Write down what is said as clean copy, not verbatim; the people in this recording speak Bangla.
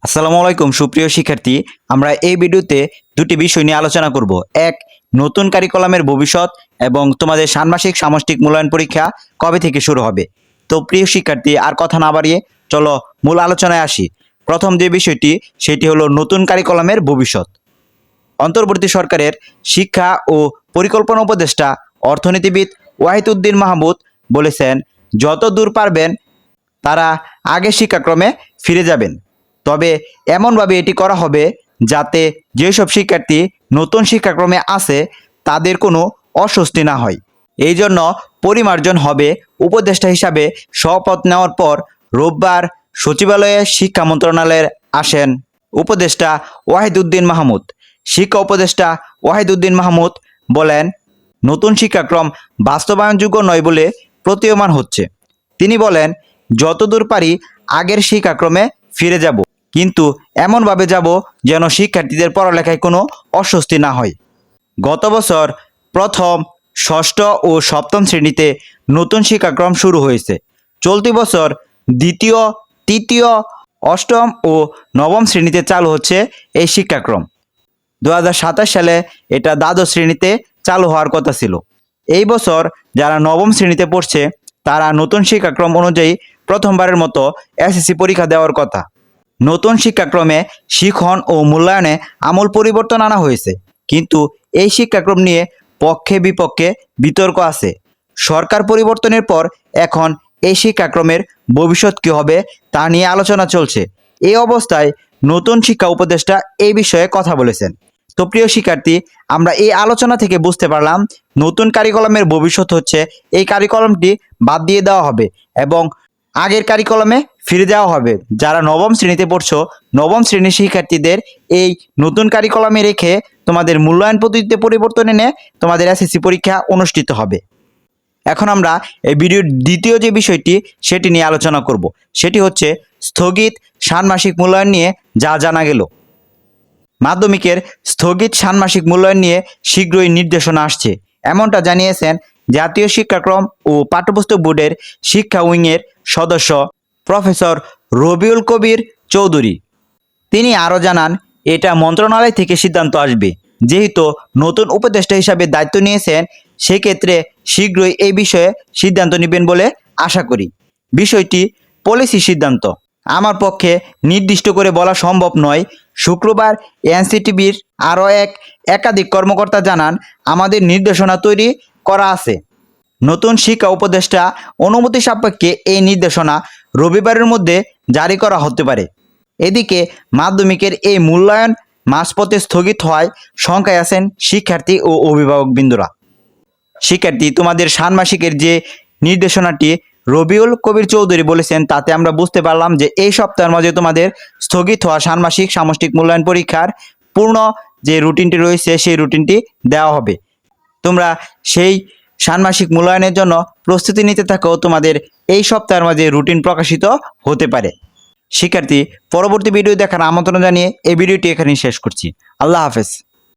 আসসালামু আলাইকুম সুপ্রিয় শিক্ষার্থী, আমরা এই ভিডিওতে দুটি বিষয় নিয়ে আলোচনা করব। এক, নতুন কারিকুলামের ভবিষ্যৎ এবং তোমাদের ষান্মাসিক সামষ্টিক মূল্যায়ন পরীক্ষা কবে থেকে শুরু হবে। তো প্রিয় শিক্ষার্থী, আর কথা না বাড়িয়ে চলো মূল আলোচনায় আসি। প্রথম যে বিষয়টি সেটি হলো নতুন কারিকুলামের ভবিষ্যৎ। অন্তর্বর্তী সরকারের শিক্ষা ও পরিকল্পনা উপদেষ্টা অর্থনীতিবিদ ওয়াহিদউদ্দিন মাহমুদ বলেছেন, যত দূর পারবেন তারা আগের শিক্ষাক্রমে ফিরে যাবেন। তবে এমনভাবে এটি করা হবে যাতে যেসব শিক্ষার্থী নতুন শিক্ষাক্রমে আছে তাদের কোনো অস্বস্তি না হয়। এই জন্য পরিমার্জন হবে। উপদেষ্টা হিসাবে শপথ নেওয়ার পর রোববার সচিবালয়ে শিক্ষা মন্ত্রণালয়ের আসেন উপদেষ্টা ওয়াহিদউদ্দিন মাহমুদ। শিক্ষা উপদেষ্টা ওয়াহিদউদ্দিন মাহমুদ বলেন, নতুন শিক্ষাক্রম বাস্তবায়নযোগ্য নয় বলে প্রতীয়মান হচ্ছে। তিনি বলেন, যতদূর পারি আগের শিক্ষাক্রমে ফিরে যাব, কিন্তু এমনভাবে যাব যেন শিক্ষার্থীদের পড়ালেখায় কোনো অস্বস্তি না হয়। গত বছর প্রথম, ষষ্ঠ ও সপ্তম শ্রেণীতে নতুন শিক্ষাক্রম শুরু হয়েছে। চলতি বছর দ্বিতীয়, তৃতীয়, অষ্টম ও নবম শ্রেণীতে চালু হচ্ছে এই শিক্ষাক্রম। 2027 সালে এটা দ্বাদশ শ্রেণীতে চালু হওয়ার কথা ছিল। এই বছর যারা নবম শ্রেণীতে পড়ছে তারা নতুন শিক্ষাক্রম অনুযায়ী প্রথমবারের মতো এসএসসি পরীক্ষা দেওয়ার কথা। নতুন শিক্ষাক্রমে শিখন ও মূল্যায়নে আমূল পরিবর্তন আনা হয়েছে, কিন্তু এই শিক্ষাক্রম নিয়ে পক্ষে বিপক্ষে বিতর্ক আছে। সরকার পরিবর্তনের পর এখন এই শিক্ষাক্রমের ভবিষ্যৎ কী হবে তা নিয়ে আলোচনা চলছে। এই অবস্থায় নতুন শিক্ষা উপদেষ্টা এই বিষয়ে কথা বলেছেন। তো প্রিয় শিক্ষার্থী, আমরা এই আলোচনা থেকে বুঝতে পারলাম নতুন কারিকুলামের ভবিষ্যৎ হচ্ছে এই কারিকুলামটি বাদ দিয়ে দেওয়া হবে এবং আগের কারিকুলামে ফিরে যাওয়া হবে। যারা নবম শ্রেণীতে পড়ছো, নবম শ্রেণীর শিক্ষার্থীদের এই নতুন কারিকুলামে রেখে তোমাদের মূল্যায়ন পদ্ধতিতে পরিবর্তন এনে তোমাদের এসএসসি পরীক্ষা অনুষ্ঠিত হবে। এখন আমরা এই ভিডিওর দ্বিতীয় যে বিষয়টি সেটি নিয়ে আলোচনা করব। সেটি হচ্ছে স্থগিত ষান্মাসিক মূল্যায়ন নিয়ে যা জানা গেল। মাধ্যমিকের স্থগিত ষান্মাসিক মূল্যায়ন নিয়ে শীঘ্রই নির্দেশনা আসছে, এমনটা জানিয়েছেন জাতীয় শিক্ষাক্রম ও পাঠ্যপুস্তক বোর্ডের শিক্ষা উইংয়ের সদস্য প্রফেসর রবিউল কবির চৌধুরী। তিনি আরও জানান, এটা মন্ত্রণালয় থেকে সিদ্ধান্ত আসবে। যেহেতু নতুন উপদেষ্টা হিসাবে দায়িত্ব নিয়েছেন, সেক্ষেত্রে শীঘ্রই এই বিষয়ে সিদ্ধান্ত নেবেন বলে আশা করি। বিষয়টি পলিসি সিদ্ধান্ত, আমার পক্ষে নির্দিষ্ট করে বলা সম্ভব নয়। শুক্রবার এনসিটিবির আরও একাধিক কর্মকর্তা জানান, আমাদের নির্দেশনা তৈরি করা আছে। নতুন শিক্ষা উপদেষ্টা অনুমতি সাপেক্ষে এই নির্দেশনা রবিবারের মধ্যে জারি করা হতে পারে। এদিকে মাধ্যমিকের এই মূল্যায়ন মাঝপথে স্থগিত হওয়ায় শঙ্কায় আছেন শিক্ষার্থী ও অভিভাবকবৃন্দরা। শিক্ষার্থী, তোমাদের ষান্মাসিকের যে নির্দেশনাটি রবিউল কবির চৌধুরী বলেছেন, তাতে আমরা বুঝতে পারলাম যে এই সপ্তাহের মাঝে তোমাদের স্থগিত হওয়া ষান্মাসিক সামষ্টিক মূল্যায়ন পরীক্ষার পূর্ণ যে রুটিনটি রয়েছে সেই রুটিনটি দেওয়া হবে। তোমরা সেই ষান্মাসিক মূল্যায়নের জন্য প্রস্তুতি নিতে থাকো। তোমাদের এই সপ্তাহের মাঝে রুটিন প্রকাশিত হতে পারে। শিক্ষার্থী, পরবর্তী ভিডিও দেখার আমন্ত্রণ জানিয়ে এই ভিডিওটি এখানেই শেষ করছি। আল্লাহ হাফেজ।